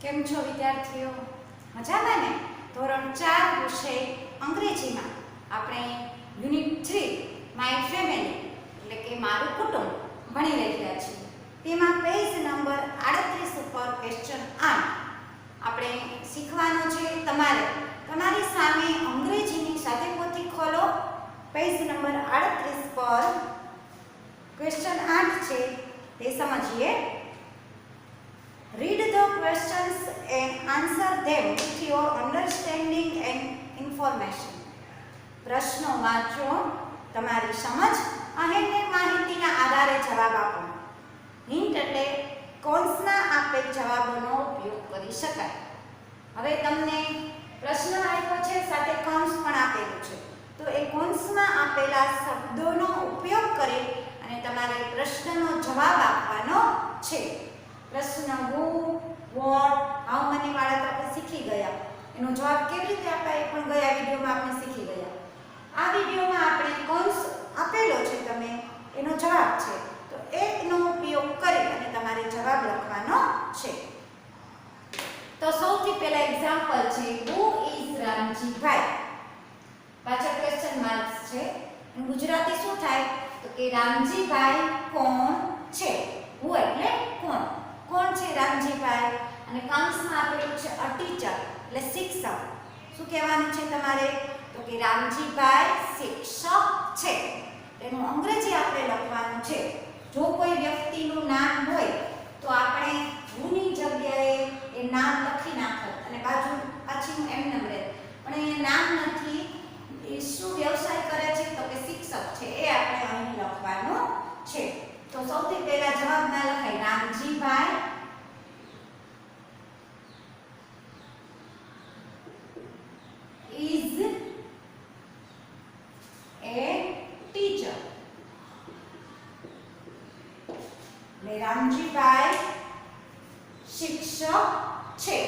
કેમ છો વિદ્યાર્થીઓ? મજામાં ને? ધોરણ 4 વિષય અંગ્રેજીમાં આપણે યુનિટ 3 માય ફેમિલી એટલે કે મારું કુટુંબ ભણી રહ્યા છીએ. તેમાં પેજ નંબર 38 ઉપર ક્વેશ્ચન 8 આપણે શીખવાનો છે. તમારી સામે અંગ્રેજીની સાથે પોથી ખોલો. પેજ નંબર 38 પર ક્વેશ્ચન 8 છે તે સમજીએ. Read the questions and answer them with your understanding and information. પ્રશ્નો વાંચો, તમારી સમજ અને માહિતીના આધારે જવાબ આપો. હિન્ટ એટલે કૌંસના આપેલ જવાબોનો ઉપયોગ કરી શકાય. હવે તમને પ્રશ્ન આપ્યો છે, સાથે કૌંસ પણ આપેલું છે. તો એ કૌંસમાં આપેલા શબ્દોનો ઉપયોગ કરી અને તમારે પ્રશ્નનો જવાબ આપવાનો છે. પ્રશ્ન who, what, how many વાળા તો આપણે શીખી ગયા. એનો જવાબ કેવી રીતે અપાય એ પણ ગયા વિડિયોમાં આપણે શીખી ગયા. આ વિડિયોમાં આપણે કૌંસ આપેલો છે, તમે એનો જવાબ છે. તો એનો ઉપયોગ કરી અને તમારે જવાબ લખવાનો છે. તો સૌથી પહેલા એક્ઝામ્પલ છે who is રામજીભાઈ. પાછળ ક્વેશ્ચન માર્ક છે. ગુજરાતી શું થાય તો કે રામજીભાઈ કોણ છે. who એટલે કોણ. કોણ છે રામજીભાઈ? અને કૌંસમાં આપેલું છે અ ટીચર એટલે શિક્ષક. શું કહેવાનું છે તમારે તો કે રામજીભાઈ શિક્ષક છે. એનું અંગ્રેજી આપણે લખવાનું છે. જો કોઈ વ્યક્તિનું નામ હોય તો આપણે whoની જગ્યાએ એ નામ લખી નાખો અને પાછળનું એમ નંબર રહે. પણ એ નામ નથી. એ શું વ્યવસાય કરે છે તો કે શિક્ષક છે. એ આપણે અહીં લખવાનું છે. તો સૌથી પહેલા જવાબમાં લખાય રામજીભાઈ is a teacher. એટલે રામજીભાઈ શિક્ષક છે.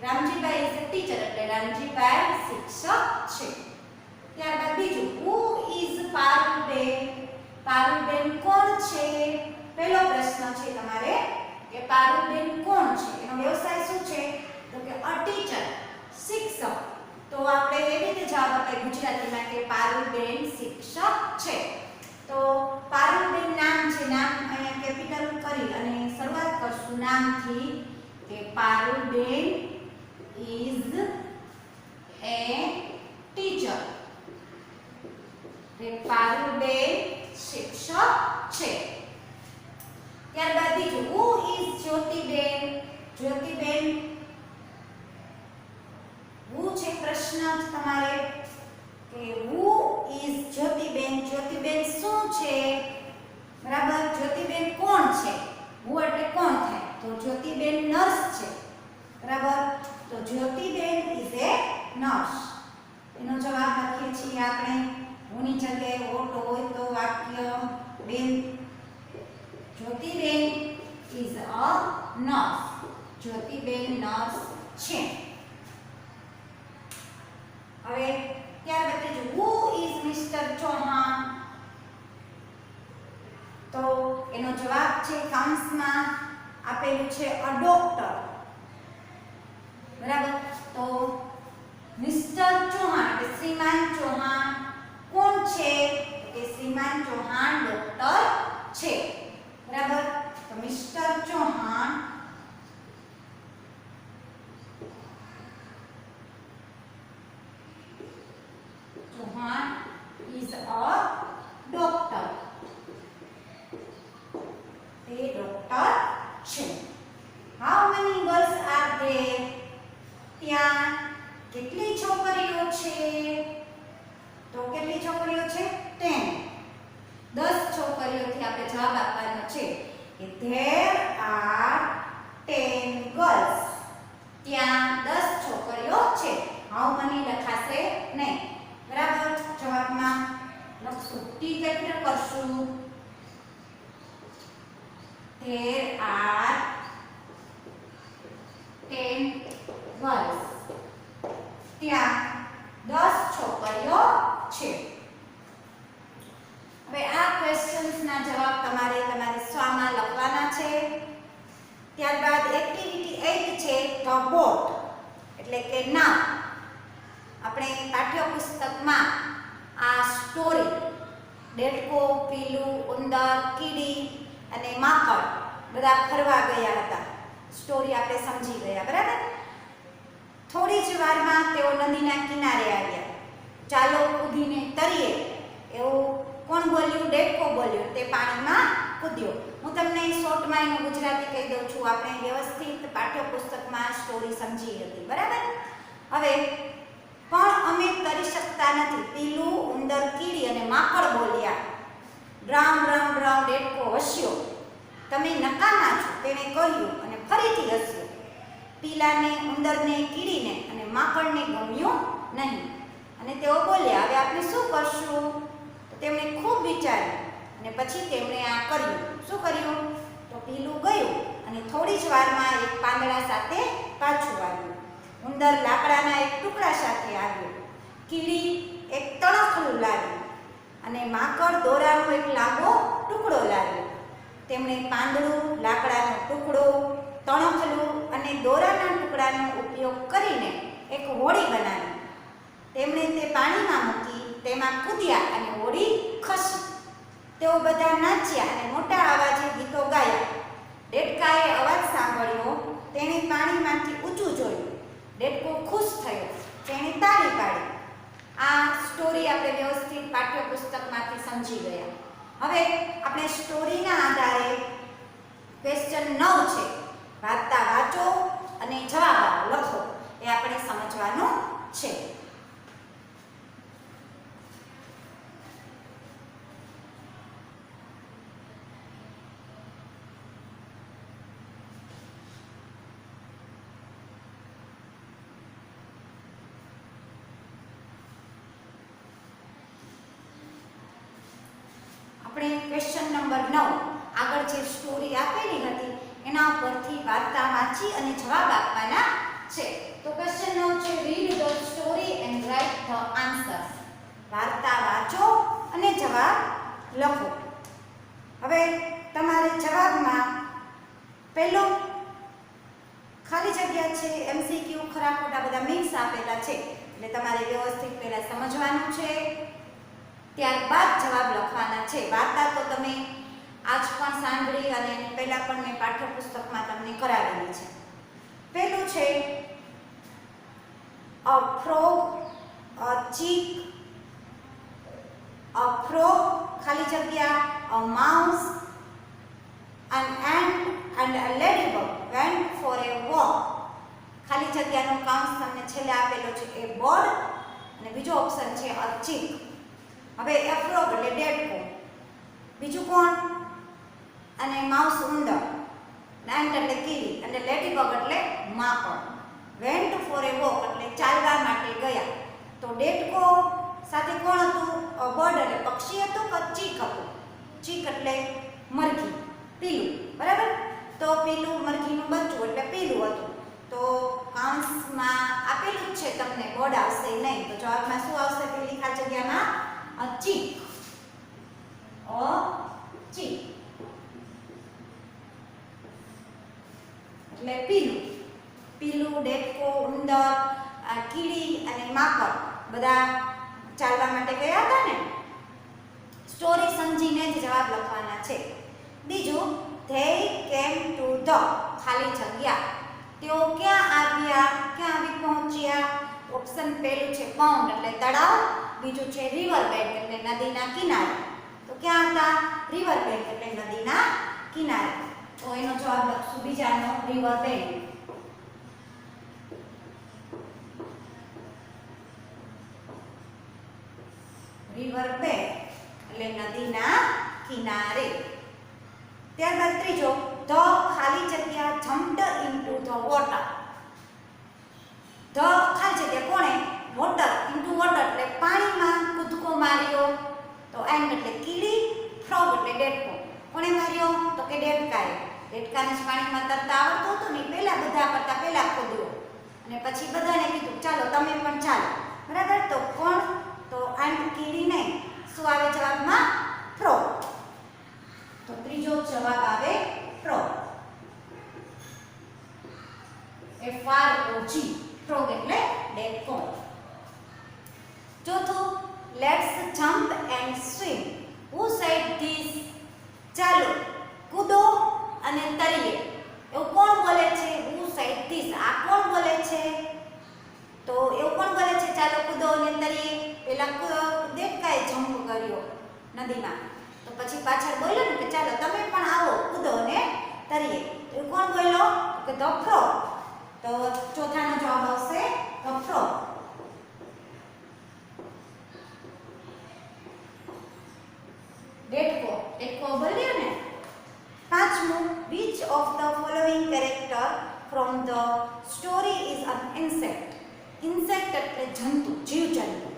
રામજીભાઈ is a teacher એટલે રામજીભાઈ શિક્ષક છે. ત્યારબાદ બીજું who is પારુલબેન. પારુલબેન કોણ છે? પહેલો પ્રશ્ન છે તમારે કે પારુલબેન કોણ છે? એનો વ્યવસાય શું છે તો કે અ ટીચર શિક્ષક. તો આપણે એવી રીતે જવાબ આપીએ ગુજરાતીમાં કે પારુલબેન શિક્ષક છે. તો પારુલબેન નામ છે. નામ અહીંયા કેપિટલ કરી અને શરૂઆત કરશું નામથી કે પારુલબેન is a teacher. કે પારુલબેન શિક્ષક છે. ત્યારબાદ બીજું who is Jyotiben. Jyotiben who છે પ્રશ્ન તમારે કે who is જ્યોતિબેન. જ્યોતિબેન શું છે? બરાબર. જ્યોતિબેન કોણ છે? who એટલે કોણ થાય તો જ્યોતિબેન નર્સ છે. બરાબર. તો જ્યોતિબેન is a nurse. એનો જવાબ લખીએ છીએ આપણે. whoની જગ્યાએ ઓટ હોય તો વાક્ય બેન. Jyotiben is a nurse. Jyotiben nurse છે. હવે ત્યારબાદ ત્રીજું who is Mr. ચૌહાણ. તો એનો જવાબ છે કૌંસમાં આપેલું છે અ ડોક્ટર. બરાબર. તો મિસ્ટર ચૌહાણ એટલે શ્રીમાન ચૌહાણ કોણ છે કે શ્રીમાન ચૌહાણ ડોક્ટર છે. બરાબર. તો mister Chauhan is a doctor. તે ડોક્ટર છે. How many girls are there? ત્યાં કેટલી છોકરીઓ છે? તો કેટલી છોકરીઓ છે? 10. 10 છોકરીઓથી આપણે જવાબ આપવાનો છે કે there are 10 girls. ત્યાં 10 છોકરીઓ છે. how many લખાશે નહીં. બરાબર. જવાબમાં લખશું ટી કેપિટલ કરશું. there are 10 girls. ત્યાં 10 છોકરીઓ છે. હવે આ ક્વેશ્ચન્સના જવાબ તમારે સ્વમાં લખવાના છે. ત્યારબાદ એક્ટિવિટી 8 છે ધ કે નાવ. આપણે પાઠ્યપુસ્તકમાં આ સ્ટોરી દેડકો, પીલું, ઉંદર, કીડી અને માકડ બધા ફરવા ગયા હતા. સ્ટોરી આપણે સમજી ગયા, બરાબર. થોડી જ વારમાં તેઓ નદીના કિનારે આવ્યા. ચાલો કૂદીને તરીએ એવું કોણ બોલ્યું? દેડકો બોલ્યો. તે પાણીમાં કૂદ્યો. હું તમને શોર્ટમાં એનું ગુજરાતી કહી દઉં છું. આપણે વ્યવસ્થિત પાઠ્યપુસ્તકમાં સ્ટોરી સમજી હતી, બરાબર. હવે પણ અમે તરી શકતા નથી. પીલું, ઉંદર, કીડી અને માકડ બોલ્યા. ડ્રામ ડ્રામ ડ્રામ દેડકો હસ્યો. તમે નકામા છો, તેણે કહ્યું અને ફરીથી હસ્યો. પીલાને, ઉંદરને, કીડીને અને માકડને ગમ્યું નહીં અને તેઓ બોલ્યા, હવે આપણે શું કરશું? તો તેમણે ખૂબ વિચાર્યું અને પછી તેમણે આ કર્યું. શું કર્યું? તો પીલું ગયું અને થોડી જ વારમાં એક પાંદડા સાથે પાછું આવ્યું. ઉંદર લાકડાના એક ટુકડા સાથે આવ્યો. કીડી એક તણખલું લાવ્યું અને માકડ દોરાનો એક લાંબો ટુકડો લાવ્યો. તેમણે પાંદડું, લાકડાનો ટુકડો, તણખલું અને દોરાના ટુકડાનો ઉપયોગ કરીને એક હોડી બનાવી. તેમણે તે પાણીમાં મૂકી, તેમાં કૂદ્યા અને હોડી ખસી. તેઓ બધા નાચ્યા અને મોટા અવાજે ગીતો ગાયા. દેડકાએ અવાજ સાંભળ્યો. તેણે પાણીમાંથી ઊંચું જોયું. દેડકો ખુશ થયો. તેણે તાળી પાડી. આ સ્ટોરી આપણે વ્યવસ્થિત પાઠ્યપુસ્તકમાંથી સમજી ગયા. હવે આપણે સ્ટોરીના આધારે ક્વેશ્ચન 9 છે, વાર્તા વાંચો અને જવાબ લખો, એ આપણે સમજવાનું છે. આપણે ક્વેશ્ચન નંબર 9 આગળ જે સ્ટોરી આપેલી હતી એના પરથી વાર્તા વાંચી અને જવાબ આપવાના છે. તો ક્વેશ્ચન 9 છે, read the story and write the answers. વાર્તા વાંચો અને જવાબ લખો. હવે તમારે જવાબમાં પહેલો ખાલી જગ્યા છે, MCQ ખરા ખોટા બધા મિક્સ આપેલા છે, એટલે તમારે વ્યવસ્થિત પહેલા સમજવાનું છે, ત્યારબાદ જવાબ લખવાના છે. વાર્તા તો તમે આજ પણ સાંભળી અને પહેલા પણ મેં પાઠ્યપુસ્તકમાં તમને કરાવેલી છે. પહેલું છે a frog, a chick, a frog ખાલી જગ્યા, a mouse, an ant and a ladybug went for a walk. ખાલી જગ્યાનો કાઉન્સ તમને છેલ્લે આપેલો છે એ bird અને બીજો ઓપ્શન છે a chick. હવે a frog એટલે દેડકો, બીજું કોણ? અને માઉસ ઉંદર, ant એટલે કીડી અને લેડીબગ એટલે માકડ. વેન્ટ ફોર એ વોક એટલે ચાલવા માટે ગયા. તો દેડકો સાથે કોણ હતું? બર્ડ એટલે પક્ષી હતું કે ચીક હતું? ચીક એટલે મરઘી, પીલું, બરાબર. તો પીલું મરઘીનું બચ્ચું એટલે પીલું હતું. તો કાઉન્સમાં આપેલું જ છે તમને, બર્ડ આવશે નહીં. તો જવાબમાં શું આવશે? પેલી ખાલી જગ્યામાં a chick, a chick એટલે પીલું. પીલું, દેડકો, ઉંદર, કીડી અને માકડ બધા ચાલવા માટે ગયા હતા ને. સ્ટોરી સમજીને જ જવાબ લખવાના છે. બીજું, they came to the ખાલી જગ્યા. તેઓ ક્યાં આવ્યા? ક્યાં આવી પહોંચ્યા? ઓપ્શન પહેલું છે pond એટલે તળાવ, બીજું છે રિવર બેંક એટલે નદીના કિનારે. તો ક્યાં હતા? રિવર બેંક એટલે નદીના કિનારે. તો એનો જવાબ લખશું બીજાનો, રિવર બેંક. રિવર બેંક એટલે નદીના કિનારે. ત્યારબાદ ત્રીજો, ધ ખાલી જગ્યા jumped into the water. The ખાલી જગ્યા કોણે? વોટર, ઇન્ટુ વોટર એટલે પાણીમાં કૂદકો માર્યો. તો એન્ડ એટલે કીડી, ફ્રોગ એટલે દેડકો. કોણે માર્યો? તો કે દેડકાએ. દેડકાને જ પાણીમાં તરતા આવડતું હતું ને, પહેલા બધા કરતા પહેલા કૂદ્યો અને પછી બધાને કીધું ચાલો તમે પણ ચાલો, બરાબર. તો કોણ? તો એન્ડ, કીડી નહીં. શું આવે જવાબમાં? ફ્રોગ. તો ત્રીજો જવાબ આવે ફ્રોગ. FROG ફ્રોગ એટલે દેડકો. ચોથું, let's jump and swim. Who said this? ચાલો કૂદો અને તરીએ. એવું કોણ બોલે છે? હુ સેડ ધીસ? આ કોણ બોલે છે? તો એવું કોણ બોલે છે ચાલો કૂદો અને તરીએ? પેલા દેડકાએ જમ્પ કર્યો નદીમાં, તો પછી પાછળ બોલ્યો ને કે ચાલો તમે પણ આવો કૂદો અને તરીએ. તો એવું કોણ બોલ્યો? કે ધ ફ્રોગ. તો ચોથાનો જવાબ આવશે ધ ફ્રોગ. દેડકો, દેડકો બોલ્યો ને. પાંચમું, which of the following character from the story is an insect? insect એટલે જંતુ, જીવજંતુ.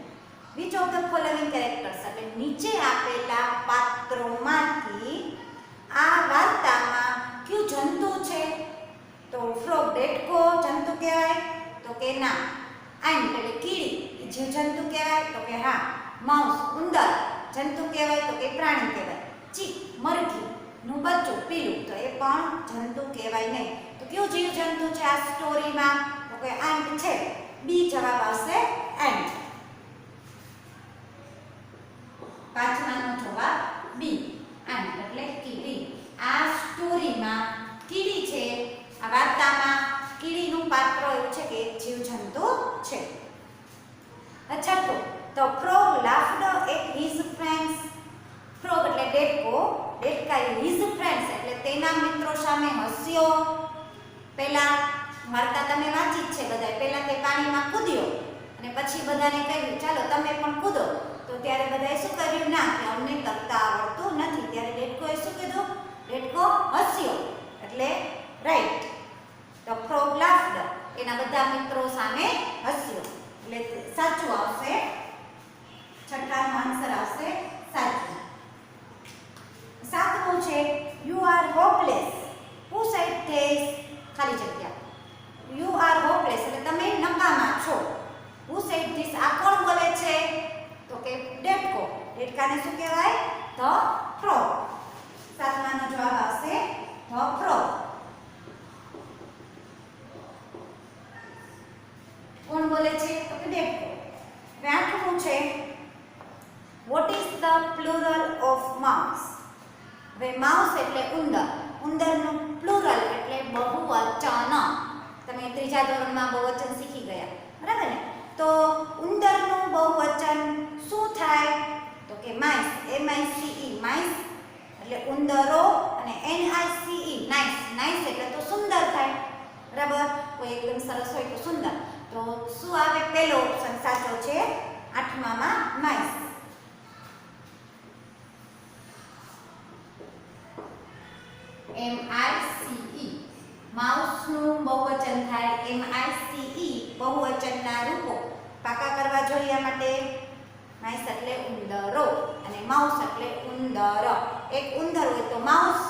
which of the following characters એટલે નીચે આપેલા પાત્રોમાંથી આ વાર્તામાં કયું જંતુ છે? તો ફ્રોગ દેડકો જંતુ કહેવાય? તો કે ના. ant એટલે કીડી એ જીવજંતુ કહેવાય? તો કે હા. માઉસ ઉંદર જંતુ કહેવાય? તો કે પ્રાણી કહેવાય. ચીક મરઘી નું બચ્ચું પીલું, તો એ પણ જંતુ કહેવાય નહીં. તો કયું જીવજંતુ છે આ સ્ટોરીમાં? તો કે ant છે. બી જવાબ આવશે ant. પાંચમાનો જવાબ બી, ant એટલે કીડી. આ સ્ટોરીમાં કીડી છે, આ વાર્તામાં કીડીનું પાત્ર એવું છે કે એક જીવજંતુ છે. છઠ્ઠું, the frog laughed at his friends. frog એટલે દેડકો, દેડકાએ his friends એટલે તેના મિત્રો સામે હસ્યો. પહેલા વાર્તા તમે વાંચી જ છે બધાએ. પહેલા તે પાણીમાં કૂદ્યો અને પછી બધાને કહ્યું ચાલો તમે પણ કૂદો. તો ત્યારે બધાએ શું કર્યું? ના, કે અમને તરતા આવડતું નથી. ત્યારે દેડકોએ શું કીધું? દેડકો હસ્યો એટલે રાઈટ. ધ ફ્રોગ લાફ્ડ એના બધા મિત્રો સામે હસ્યો એટલે સાચું આવશે. છઠ્ઠાનો આન્સર આવશે સાચું. સાતમું છે you are hopeless. Who said this? ખાલી જગ્યા. યુ આર હોપલેસ એટલે તમે નકામા છો. Who said this? આ કોણ બોલે છે? તો કે દેડકો. દેડકાને શું કહેવાય? The frog. સાતમાનો જવાબ આવશે ધ ફ્રોગ. કોણ બોલે છે? તો કે દેડકો. હવે આઠમું છે what is the plural of mouse? હવે માઉસ એટલે ઉંદર. ઉંદરનું પ્લુરલ એટલે બહુવચન. તમે ત્રીજા ધોરણમાં બહુવચન શીખી ગયા, બરાબર ને? તો ઉંદરનું બહુવચન શું થાય? તો કે mice, M-I-C-E, mice એટલે ઉંદરો, અને N-I-C-E, nice, nice એટલે તો સુંદર થાય, બરાબર? કોઈ એકદમ સરસ હોય તો સુંદર. તો શું આવે? પહેલો ઓપ્શન સાચો છે આઠમામાં, mice. M-I-C-E, માઉસનું બહુવચન થાય M-I-C-E. બહુવચનના રૂપો પાકા કરવા જોઈએ માટે. માઇસ એટલે ઉંદરો અને માઉસ એટલે ઉંદર. એક ઉંદર હોય તો માઉસ,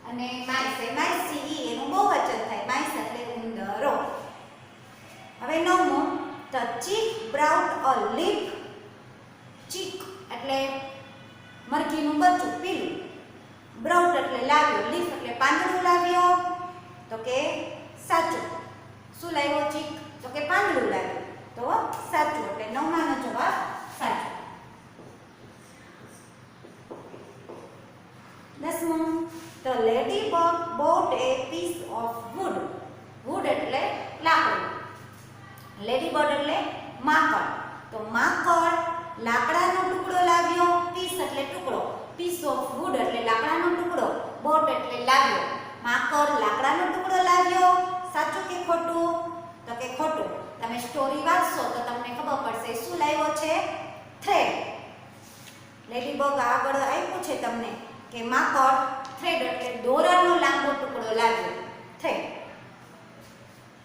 અને માઇસ M-I-C-E એનું બહુવચન થાય માઇસ એટલે ઉંદરો. હવે નવમું, the chick brought a leaf. ચીક એટલે મરઘીનું બચ્ચું પીલું. બ્રાઉટ એટલે લાવ્યો, લીફ એટલે પાંદડું લાવ્યો. તો કે સાચું. શું લાવ્યો ચીક? તો કે પાંદડું લાવ્યો. તો સાચું એટલે નવમાનો જવાબ સાચો. દસમું, the ladybug bought a piece of wood. wood એટલે લાકડું. લેડીબર્ડ એટલે માકડ. તો માકડ લાકડાનો ટુકડો લાવ્યો. પીસ એટલે ટુકડો. પીસ ઓફ વુડ એટલે લાકડાનો ટુકડો. બોટ એટલે લાવ્યો. માકડ લાકડાનો ટુકડો લાવ્યો. સાચું કે ખોટું? તો કે ખોટું. તમે સ્ટોરી વાંચશો તો તમને ખબર પડશે શું લાવ્યો છે? થ્રેડ. લેડીબગ આગળ આપ્યું છે તમને કે માકડ થ્રેડ એટલે દોરાનો લાંબો ટુકડો લાવ્યો. થ્રેડ.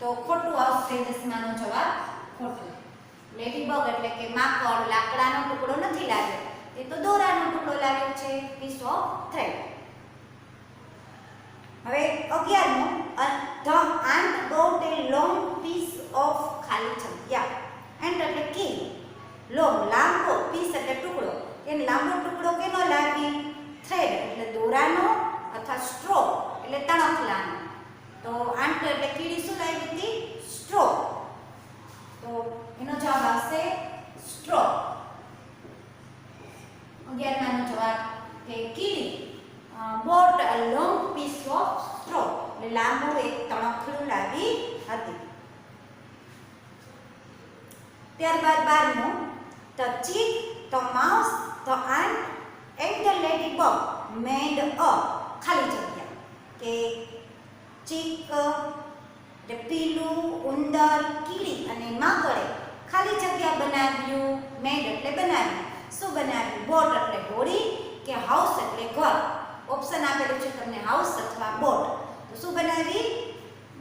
તો ખોટું આવશે. દસમાનો જવાબ ખોટું. લેડીબગ એટલે કે માકડ લાકડાનો ટુકડો નથી લાવ્યો, એ તો દોરાનો ટુકડો લાવ્યો છે, પીસ ઓફ થ્રેડ. હવે 11મું, the ant got a long piece of ખાલી જગ્યા. ant એટલે કી, લોંગ લાંબો, પીસ એટલે ટુકડો. એને લાંબો ટુકડો કેનો લાવી? થ્રેડ એટલે દોરાનો અથવા સ્ટ્રો એટલે તણખલાનો. તો આંટ એટલે કીડી શું લાવી હતી? Straw. a long piece of straw. એટલે લાંબુ એક તણખલું લાવી હતી. ત્યારબાદ 12મું, the chick, the mouse, the ant and the ladybug made a ખાલી જગ્યા. કે ચીક, પીલું, ઉંદર, કીડી અને માકડે ખાલી જગ્યા બનાવ્યું. મેડ એટલે બનાવ્યું. શું બનાવ્યું? બોટ એટલે હોડી, કે હાઉસ એટલે ઘર. ઓપ્શન આપેલું છે તમને હાઉસ અથવા બોટ. તો શું બનાવી?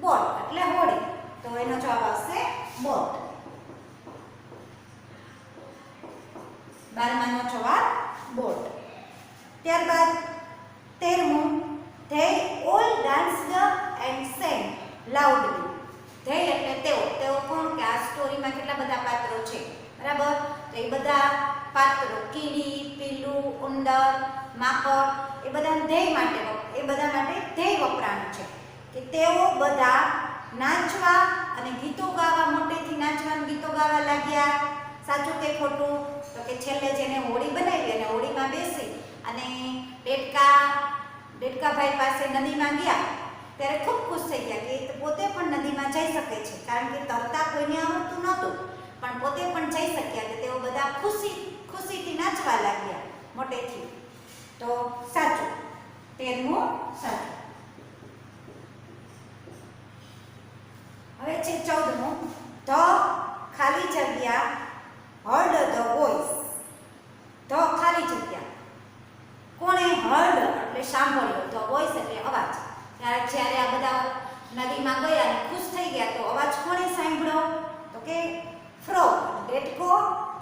બોટ એટલે હોડી. તો એનો જવાબ આવશે બોટ. 12માનો જવાબ બોટ. ત્યારબાદ 13મું, they all danced and sang loudly. they એટલે તેઓ કોણ? કે આ સ્ટોરીમાં કેટલા બધા પાત્રો છે, બરાબર? તો એ બધા પાત્રો કીડી, પીલું, ઉંદર, માકડ એ બધા માટે ધ્યેય વપરાયું છે. કે તેઓ બધા નાચવા અને ગીતો ગાવા, મોટેથી નાચવા અને ગીતો ગાવા લાગ્યા. સાચું કે ખોટું? તો કે છેલ્લે જેને હોડી બનાવી અને હોડીમાં બેસી અને ડેડકાભાઈ પાસે નદીમાં ગયા ત્યારે ખૂબ ખુશ થઈ ગયા કે પોતે પણ નદીમાં જઈ શકે છે. કારણ કે તરતા કોઈને આવડતું નહોતું, પણ પોતે પણ જઈ શક્યા. કે તેઓ બધા ખુશીથી નાચવા લાગ્યા મોટેથી. તો સાચું, 13મું સાચું. હવે છે 14મું, the ખાલી જગ્યા heard the voice. the ખાલી જગ્યા કોણે heard એટલે સાંભળ્યો, the voice એટલે અવાજ. જ્યારે આ બધા નદીમાં ગયા અને ખુશ થઈ ગયા તો અવાજ કોણે સાંભળ્યો? તો કે frog, ડેટકો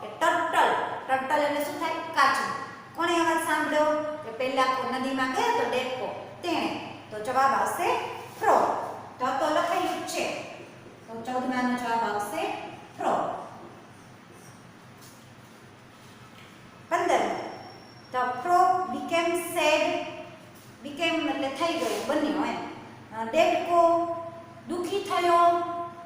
કે ટર્ટલ. ટર્ટલ એટલે શું થાય? કાચબો. કોણે અવાજ સાંભળ્યો? કે પહેલા નદીમાં ગયા તો ડેટકો, તેણે. તો જવાબ આવશે frog. તો લખેલું જ છે. તો 14માનો જવાબ આવશે frog. 15, the frog became sad. became એટલે થઈ ગયો, બન્યો એમ. ડેડકો દુખી થયો.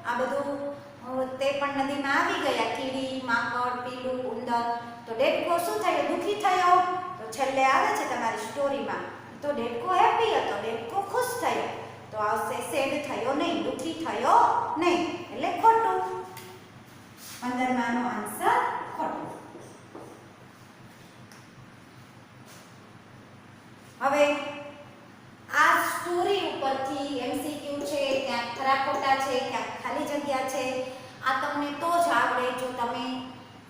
આ બધું તે પણ નદીમાં આવી ગયા, કીડી, માકડ, પીલું, ઉંદર. તો ડેડકો શું થયો? દુખી થયો. તો છેલ્લે આવે છે તમારી સ્ટોરીમાં તો ડેડકો હેપી હતો, ડેડકો ખુશ થયો. તો આવશે સેડ થયો નહીં, દુખી થયો નહીં, એટલે ખોટું. 15માનો આન્સર ખોટું. હવે આ સ્ટોરી ઉપરથી એમસીક્યુ છે, ક્યાંક ખરા ખોટા છે, ક્યાંક ખાલી જગ્યા છે. આ તમને તો જ આવડે જો તમે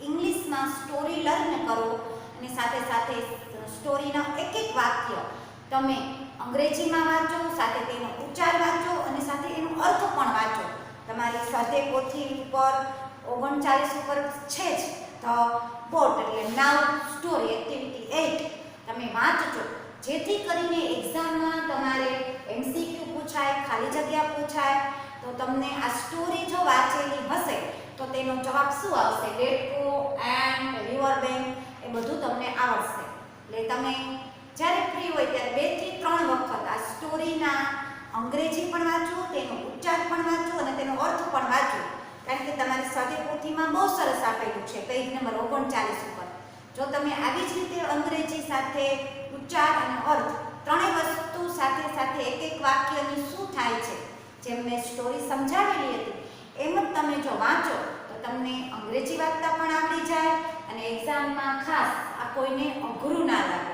ઇંગ્લિશમાં સ્ટોરી લર્ન કરો અને સાથે સાથે સ્ટોરીના એક વાક્ય તમે અંગ્રેજીમાં વાંચો, સાથે તેનો ઉચ્ચાર વાંચો અને સાથે એનો અર્થ પણ વાંચો. તમારી સ્વાધ્યાય પોથી ઉપર 39 ઉપર છે જ ધ બોટ એટલે નાઉ સ્ટોરી એક્ટિવિટી 8 તમે વાંચજો, જેથી કરીને એક્ઝામમાં તમારે એમસીક્યુ પૂછાય, ખાલી જગ્યા પૂછાય તો તમને આ સ્ટોરી જો વાંચેલી હશે તો તેનો જવાબ શું આવશે? ડેડકો, એન્ડ, રિવર બેંક એ બધું તમને આવડશે. એટલે તમે જ્યારે ફ્રી હોય ત્યારે 2 થી 3 વખત આ સ્ટોરીના અંગ્રેજી પણ વાંચો, તેનો ઉચ્ચાર પણ વાંચો અને તેનો અર્થ પણ વાંચો. કારણ કે તમારી સ્વાધ્યાય પોથીમાં બહુ સરસ આપેલું છે પેજ નંબર 39 ઉપર. જો તમે આવી જ રીતે અંગ્રેજી સાથે ઉચ્ચાર અને અર્થ ત્રણેય વસ્તુ સાથે સાથે એક વાક્યની શું થાય છે, જેમ મેં સ્ટોરી સમજાવેલી હતી એમ જ તમે જો વાંચો તો તમને અંગ્રેજી વાંચતા પણ આવડી જાય અને એક્ઝામમાં ખાસ આ કોઈને અઘરું ના લાગે,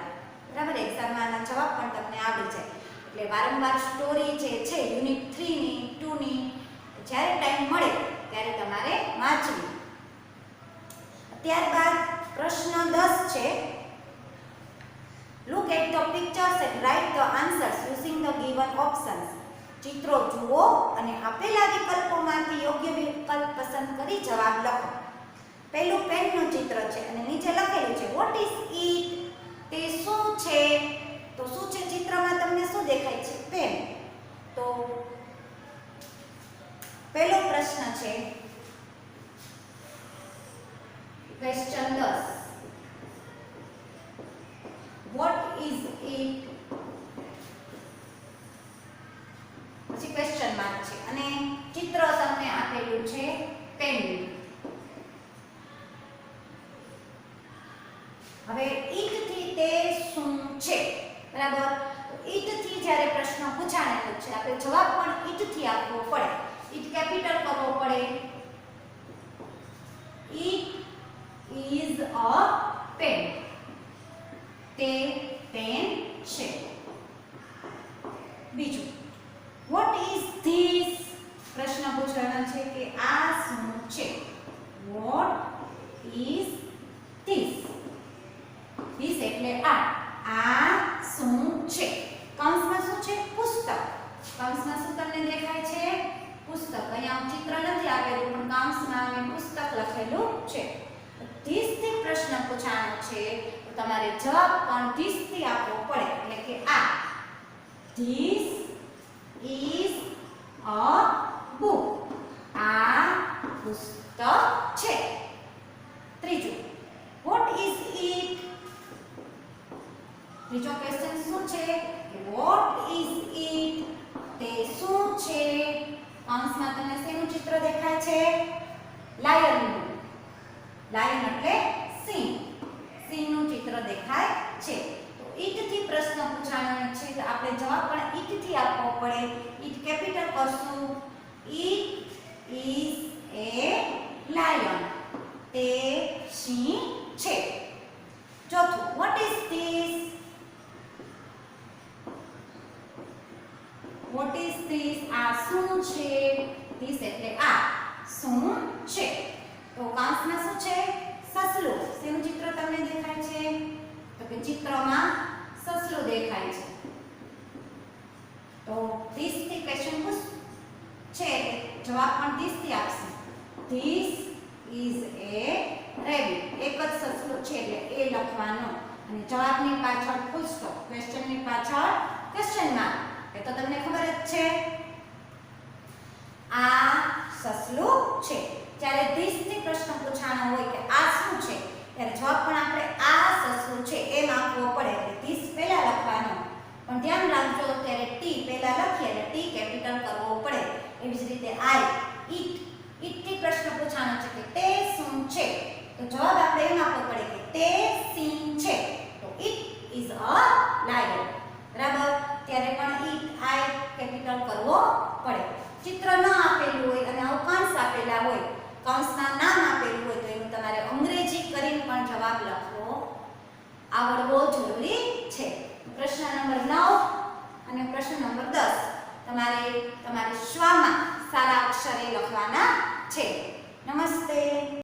બરાબર? એક્ઝામમાં આના જવાબ પણ તમને આવડી જાય. એટલે વારંવાર સ્ટોરી જે છે યુનિટ 3 ની 2 ની જ્યારે ટાઈમ મળે ત્યારે તમારે વાંચવી. ત્યારબાદ પ્રશ્ન 10 છે, look at the pictures and write the answers using the given options. ચિત્રો જુઓ અને આપેલા વિકલ્પોમાંથી યોગ્ય વિકલ્પ પસંદ કરી જવાબ લખો. પહેલું પેનનું ચિત્ર છે અને નીચે લખેલું છે what is it? તે શું છે? તો શું છે ચિત્રમાં તમને શું દેખાય છે? પેન. તો પહેલો પ્રશ્ન છે ક્વેશ્ચન 10, what is it? પછી ક્વેશ્ચન માર્ક છે અને ચિત્ર તમને આપેલું છે પેન. હવે ઈટ થી તે શું છે, બરાબર? ઈટ થી પૂછાણેલું છે. આપણે જવાબ પણ ઈટ થી આપવો પડે. ઈટ કેપિટલ કરવો પડે. It is a pen. તે પેન છે. બીજું, what is this? પ્રશ્ન પૂછવાનો છે કે આ શું છે? what is this? this એટલે આ શું છે? કૌંસમાં શું છે? પુસ્તક. કૌંસમાં શું તમને દેખાય છે? પુસ્તક. અહીંયા ચિત્ર નથી આપેલું પણ કૌંસમાં અમે પુસ્તક લખેલું છે. this થી પ્રશ્ન પૂછાણો છે તો તમારે જવાબ પણ this થી આપવો પડે. એટલે કે આ this is a book. આ પુસ્તક છે. ત્રીજું, what is it? ત્રીજો ક્વેશ્ચન શું છે? what is it? તે શું છે? કૌંસમાં તમને શેનું ચિત્ર દેખાય છે? લાયનનું. લાયન એટલે સિંહ. સિંહનું ચિત્ર દેખાય છે. તો ઈટ થી પ્રશ્ન પૂછાવાનો છે તો આપણે જવાબ પણ ઈટ થી આપવો પડે. ઈટ કેપિટલ કરશું. It is a lion. તે સિંહ છે. ચોથું, what is this? what is this? આ શું છે? this એટલે આ શું છે? તો કૌંસમાં શું છે? સસલું. શેનું ચિત્ર તમને દેખાય છે? તો કે ચિત્રમાં સસલું દેખાય છે. તો this થી ક્વેશ્ચન છે જવાબ પણ this થી આપશે. this is a rabbit. એક જ સસલું છે એટલે એ લખવાનો અને જવાબની પાછળ ફૂલ સ્ટોપ. ક્વેશ્ચનની પાછળ ક્વેશ્ચન માર્ક. એ તો તમને ખબર જ છે. આ સસલું છે. જ્યારે this થી પ્રશ્ન પૂછાણો હોય કે આ શું છે ત્યારે જવાબ પણ આપણે આ સસલું છે એમ આપવો પડે. એટલે this પહેલા લખવાનો. પણ ધ્યાન રાખજો ત્યારે ટી પહેલા લખીએ એટલે ટી કેપિટલ કરવો પડે. એવી જ રીતે ઈટ. ઈટ થી પ્રશ્ન પૂછાણો છે કે તે શું છે? તો જવાબ આપણે એમ આપવો પડે કે તે સિંહ છે. તો ઈટ ઇઝ અ લાયન. બરાબર? ત્યારે પણ ઈટ કેપિટલ કરવો પડે. ચિત્ર ન આપેલું હોય અને અવકાંશ આપેલા હોય, કૌંસમાં નામ આપેલું હોય તો એનું તમારે અંગ્રેજી કરીને પણ જવાબ લખવો આવડવો જરૂરી છે. પ્રશ્ન નંબર 9 અને પ્રશ્ન નંબર 10 તમારે શ્વામાં સારા અક્ષરે લખવાના છે. નમસ્તે.